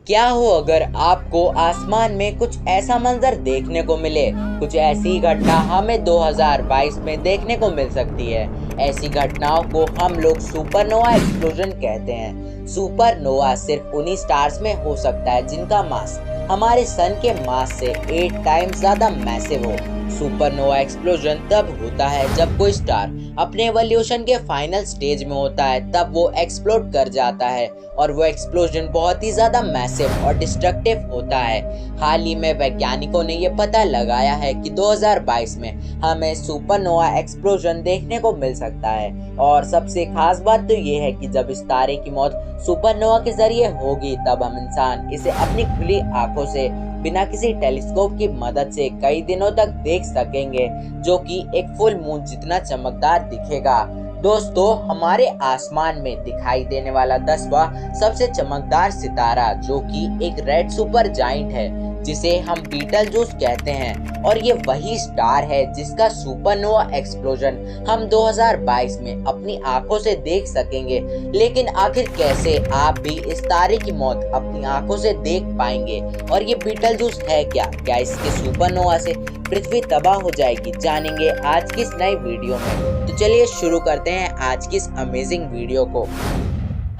क्या हो अगर आपको आसमान में कुछ ऐसा मंजर देखने को मिले। कुछ ऐसी घटना हमें 2022 में देखने को मिल सकती है। ऐसी घटनाओं को हम लोग सुपरनोवा एक्सप्लोजन कहते हैं। सुपरनोवा सिर्फ उन्हीं स्टार्स में हो सकता है जिनका मास हमारे सन के मास से 8 टाइम्स ज्यादा मैसिव हो। सुपरनोवा एक्सप्लोजन तब होता है जब कोई स्टार अपने एवोल्यूशन के फाइनल स्टेज में होता है, तब वो एक्सप्लोड कर जाता है और वो एक्सप्लोजन बहुत ही ज्यादा मैसिव और डिस्ट्रक्टिव होता है। हाल ही में वैज्ञानिकों ने ये पता लगाया है कि 2022 में हमें सुपरनोवा एक्सप्लोजन देखने को मिल सकता है। और सबसे खास बात तो ये है कि जब इस तारे की मौत सुपरनोवा के जरिए होगी, तब हम इंसान इसे अपनी खुली आंखों से बिना किसी टेलीस्कोप की मदद से कई दिनों तक देख सकेंगे, जो कि एक फुल मून जितना चमकदार दिखेगा। दोस्तों, हमारे आसमान में दिखाई देने वाला 10वां सबसे चमकदार सितारा जो कि एक रेड सुपर जाइंट है, जिसे हम बीटलजूस कहते हैं, और ये वही स्टार है जिसका सुपरनोवा एक्सप्लोजन हम 2022 में अपनी आंखों से देख सकेंगे। लेकिन आखिर कैसे आप भी इस तारे की मौत अपनी आंखों से देख पाएंगे, और ये बीटलजूस है क्या इसके सुपरनोवा से पृथ्वी तबाह हो जाएगी, जानेंगे आज की इस नई वीडियो में। तो चलिए शुरू करते हैं आज की इस अमेजिंग वीडियो को।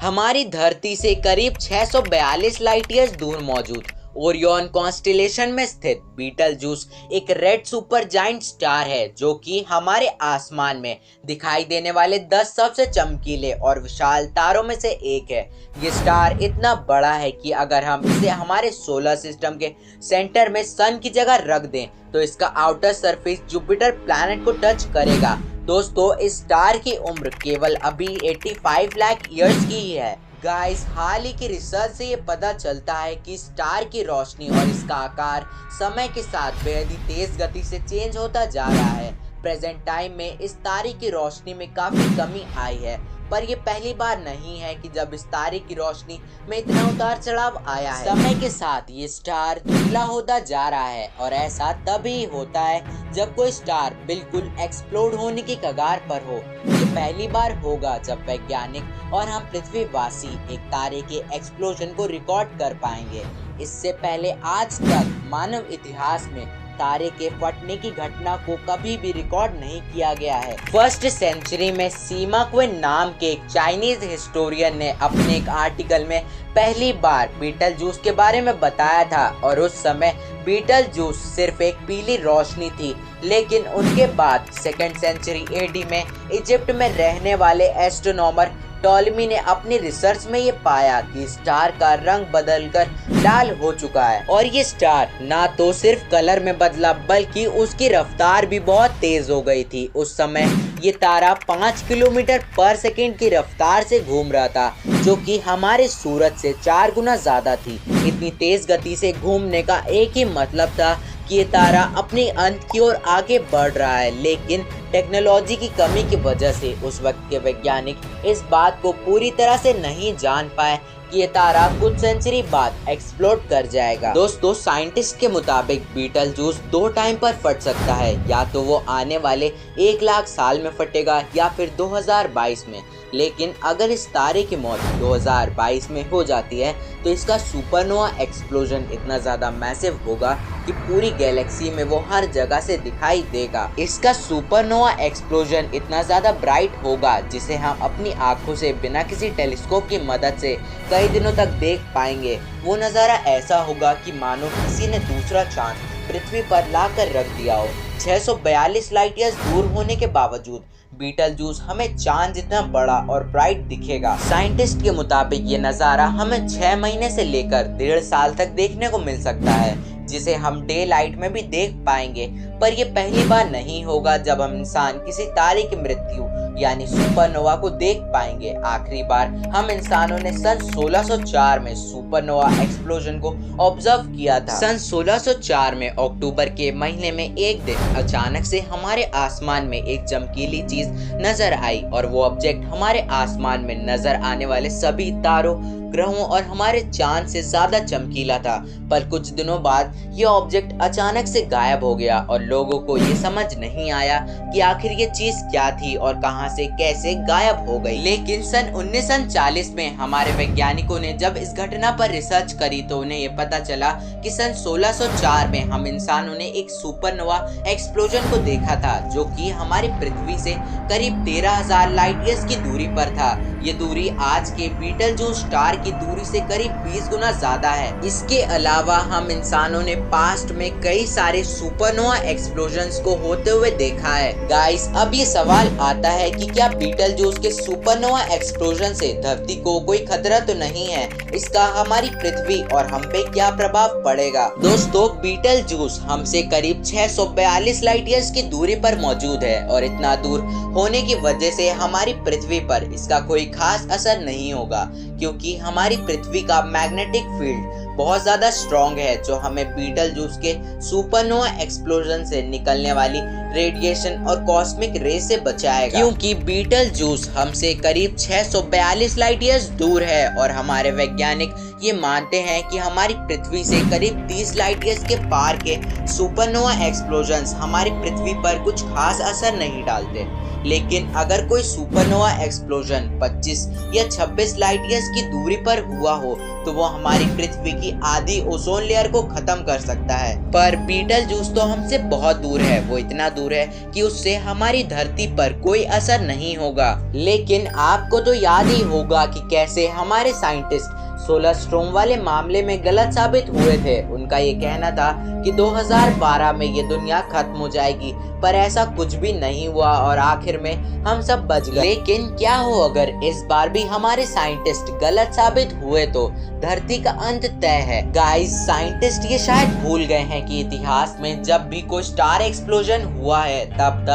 हमारी धरती से करीब 642 लाइट ईयर्स दूर मौजूद ओरियन कॉन्स्टेलेशन में स्थित बीटलजूस एक रेड सुपर जाइंट स्टार है, जो कि हमारे आसमान में दिखाई देने वाले 10 सबसे चमकीले और विशाल तारों में से एक है। ये स्टार इतना बड़ा है कि अगर हम इसे हमारे सोलर सिस्टम के सेंटर में सन की जगह रख दें तो इसका आउटर सरफेस जुपिटर प्लैनेट को टच करेगा। दोस्तों, इस स्टार की उम्र केवल अभी 85 लाख ईयर्स की ही है। गाइस, हाल ही की रिसर्च से ये पता चलता है कि स्टार की रोशनी और इसका आकार समय के साथ बेहद ही तेज गति से चेंज होता जा रहा है। प्रेजेंट टाइम में इस तारे की रोशनी में काफी कमी आई है, पर ये पहली बार नहीं है कि जब इस तारे की रोशनी में इतना उतार चढ़ाव आया है। समय के साथ ये स्टार धुंधला होता जा रहा है, और ऐसा तभी होता है जब कोई स्टार बिल्कुल एक्सप्लोड होने की कगार पर हो। ये पहली बार होगा जब वैज्ञानिक और हम पृथ्वीवासी एक तारे के एक्सप्लोजन को रिकॉर्ड कर पाएंगे। इससे पहले आज तक मानव इतिहास में तारे के फटने की घटना को कभी भी रिकॉर्ड नहीं किया गया है। फर्स्ट सेंचुरी में सीमा क्विन नाम के एक चाइनीज हिस्टोरियन ने अपने एक आर्टिकल में पहली बार बीटलजूस के बारे में बताया था, और उस समय बीटलजूस सिर्फ एक पीली रोशनी थी। लेकिन उनके बाद सेकेंड सेंचुरी एडी में इजिप्ट में रहने वाले एस्ट्रोनॉमर टॉलमी ने अपनी रिसर्च में ये पाया कि स्टार का रंग बदलकर लाल हो चुका है, और ये स्टार ना तो सिर्फ कलर में बदला बल्कि उसकी रफ्तार भी बहुत तेज हो गई थी। उस समय ये तारा 5 किलोमीटर पर सेकंड की रफ्तार से घूम रहा था, जो कि हमारे सूरज से 4 गुना ज्यादा थी। इतनी तेज गति से घूमने का एक ही मतलब था कि ये तारा अपने अंत की ओर आगे बढ़ रहा है। लेकिन टेक्नोलॉजी की कमी की वजह से उस वक्त के वैज्ञानिक इस बात को पूरी तरह से नहीं जान पाए कि ये तारा कुछ सेंचुरी बाद एक्सप्लोड कर जाएगा। दोस्तों, साइंटिस्ट के मुताबिक बीटलजूस 2 टाइम पर फट सकता है, या तो वो आने वाले 1 लाख साल में फटेगा या फिर 2022 में। लेकिन अगर इस तारे की मौत 2022 में हो जाती है तो इसका सुपरनोवा एक्सप्लोजन इतना ज्यादा मैसिव होगा कि पूरी गैलेक्सी में वो हर जगह से दिखाई देगा। इसका सुपरनोवा एक्सप्लोजन इतना ज्यादा ब्राइट होगा जिसे हम अपनी आंखों से बिना किसी टेलीस्कोप की मदद से कई दिनों तक देख पाएंगे। वो नज़ारा ऐसा होगा कि मानो किसी ने दूसरा चांद पृथ्वी पर लाकर रख दिया हो। 642 लाइट ईयर्स दूर होने के बावजूद बीटलजूस हमें चांद जितना बड़ा और ब्राइट दिखेगा। साइंटिस्ट के मुताबिक ये नज़ारा हमें 6 महीने से लेकर 1.5 साल तक देखने को मिल सकता है, जिसे हम डे लाइट में भी देख पाएंगे। पर यह पहली बार नहीं होगा जब हम इंसान किसी तारे की मृत्यु यानी सुपरनोवा को देख पाएंगे। आखिरी बार हम इंसानों ने सन 1604 में सुपरनोवा एक्सप्लोजन को ऑब्जर्व किया था। सन 1604 में अक्टूबर के महीने में एक दिन अचानक से हमारे आसमान में एक चमकीली चीज नजर आई, और वो ऑब्जेक्ट हमारे आसमान में नजर आने वाले सभी तारों, उपग्रहों और हमारे चांद से ज्यादा चमकीला था। पर कुछ दिनों बाद ये ऑब्जेक्ट अचानक से गायब हो गया और लोगों को ये समझ नहीं आया कि आखिर ये चीज क्या थी और कहां से कैसे गायब हो गई। लेकिन सन 1940 में हमारे वैज्ञानिकों ने जब इस घटना पर रिसर्च करी तो उन्हें ये पता चला कि सन 1604 में हम इंसानों ने एक सुपरनोवा एक्सप्लोजन को देखा था, जो कि हमारी पृथ्वी से करीब 13,000 लाइट ईयर्स की दूरी पर था। ये दूरी आज के बीटलजूस स्टार की दूरी से करीब 20 गुना ज्यादा है। इसके अलावा हम इंसानों ने पास्ट में कई सारे सुपरनोवा एक्सप्लोजन्स को होते हुए देखा है। गाइस, अब ये सवाल आता है कि क्या बीटलजूस के सुपरनोवा एक्सप्लोजन से धरती को कोई खतरा तो नहीं है? इसका हमारी पृथ्वी और हम पे क्या प्रभाव पड़ेगा? दोस्तों, बीटलजूस हमसे करीब 642 लाइट ईयर्स की दूरी पर मौजूद है और इतना दूर होने की वजह से हमारी पृथ्वी पर इसका कोई खास असर नहीं होगा, क्योंकि हमारी पृथ्वी का मैग्नेटिक फील्ड बहुत ज्यादा स्ट्रॉन्ग है, जो हमें बीटलजूस के सुपरनोवा एक्सप्लोजन से निकलने वाली रेडिएशन और कॉस्मिक रे से बचाएगा। क्योंकि बीटलजूस हमसे करीब 642 लाइट ईयर्स दूर है और हमारे वैज्ञानिक ये मानते हैं कि हमारी पृथ्वी से करीब 30 लाइट ईयर्स के पार के सुपरनोवा एक्सप्लोजन्स हमारी पृथ्वी पर कुछ खास असर नहीं डालते। लेकिन अगर कोई सुपरनोवा एक्सप्लोजन 25 या 26 लाइट ईयर्स की दूरी पर हुआ हो तो वो हमारी पृथ्वी की आधी ओजोन लेयर को खत्म कर सकता है। पर बीटलजूस तो हमसे बहुत दूर है, वो इतना दूर है कि उससे हमारी धरती पर कोई असर नहीं होगा। लेकिन आपको तो याद ही होगा कि कैसे हमारे साइंटिस्ट सोलर स्टॉर्म वाले मामले में गलत साबित हुए थे। उनका ये कहना था कि 2012 में ये दुनिया खत्म हो जाएगी, पर ऐसा कुछ भी नहीं हुआ और आखिर में हम सब बच गए। लेकिन क्या हो अगर इस बार भी हमारे साइंटिस्ट गलत साबित हुए तो धरती का अंत तय है। गाइस, साइंटिस्ट ये शायद भूल गए हैं कि इतिहास में जब भी कोई स्टार एक्सप्लोजन हुआ है तब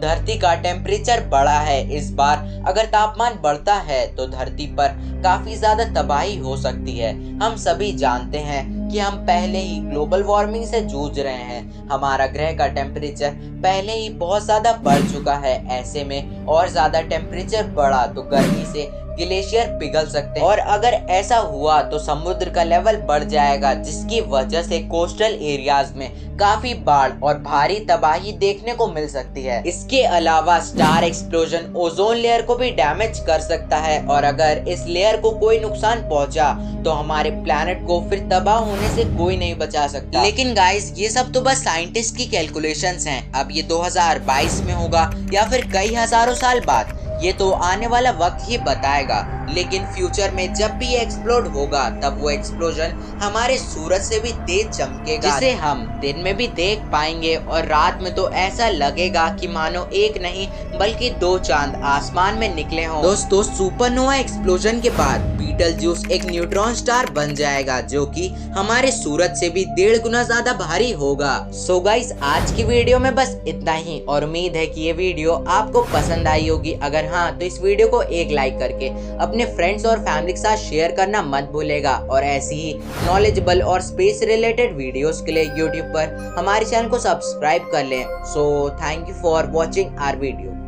धरती का टेम्परेचर बढ़ा है। इस बार अगर तापमान बढ़ता है तो धरती पर काफी ज्यादा तबाही हो सकती है। हम सभी जानते हैं कि हम पहले ही ग्लोबल वार्मिंग से जूझ रहे हैं। हमारा ग्रह का टेम्परेचर पहले ही बहुत ज्यादा बढ़ चुका है। ऐसे में और ज्यादा टेम्परेचर बढ़ा तो गर्मी से ग्लेशियर पिघल सकते हैं और अगर ऐसा हुआ तो समुद्र का लेवल बढ़ जाएगा, जिसकी वजह से कोस्टल एरियाज में काफी बाढ़ और भारी तबाही देखने को मिल सकती है। इसके अलावा स्टार एक्सप्लोजन ओजोन लेयर को भी डैमेज कर सकता है और अगर इस लेयर को कोई नुकसान पहुंचा तो हमारे प्लैनेट को फिर तबाह होने से कोई नहीं बचा सकता। लेकिन गाइस, ये सब तो बस साइंटिस्ट की कैलकुलेशंस हैं। अब ये 2022 में होगा या फिर कई हजारों साल बाद, ये तो आने वाला वक्त ही बताएगा। लेकिन फ्यूचर में जब भी एक्सप्लोड होगा तब वो एक्सप्लोजन हमारे सूरज से भी तेज चमकेगा, जिसे हम दिन में भी देख पाएंगे और रात में तो ऐसा लगेगा कि मानो एक नहीं बल्कि 2 चांद आसमान में निकले हों। दोस्तों, सुपरनोवा एक्सप्लोजन के बाद बीटलजूस एक न्यूट्रॉन स्टार बन जाएगा, जो कि हमारे सूरज से भी 1.5 गुना ज्यादा भारी होगा। सो गाइस, आज की वीडियो में बस इतना ही और उम्मीद है कि ये वीडियो आपको पसंद आई होगी। अगर हाँ तो इस वीडियो को एक लाइक करके अपने फ्रेंड्स और फैमिली के साथ शेयर करना मत भूलेगा और ऐसी ही नॉलेजेबल और स्पेस रिलेटेड वीडियोस के लिए यूट्यूब पर हमारे चैनल को सब्सक्राइब कर लें। So thank you for watching our video.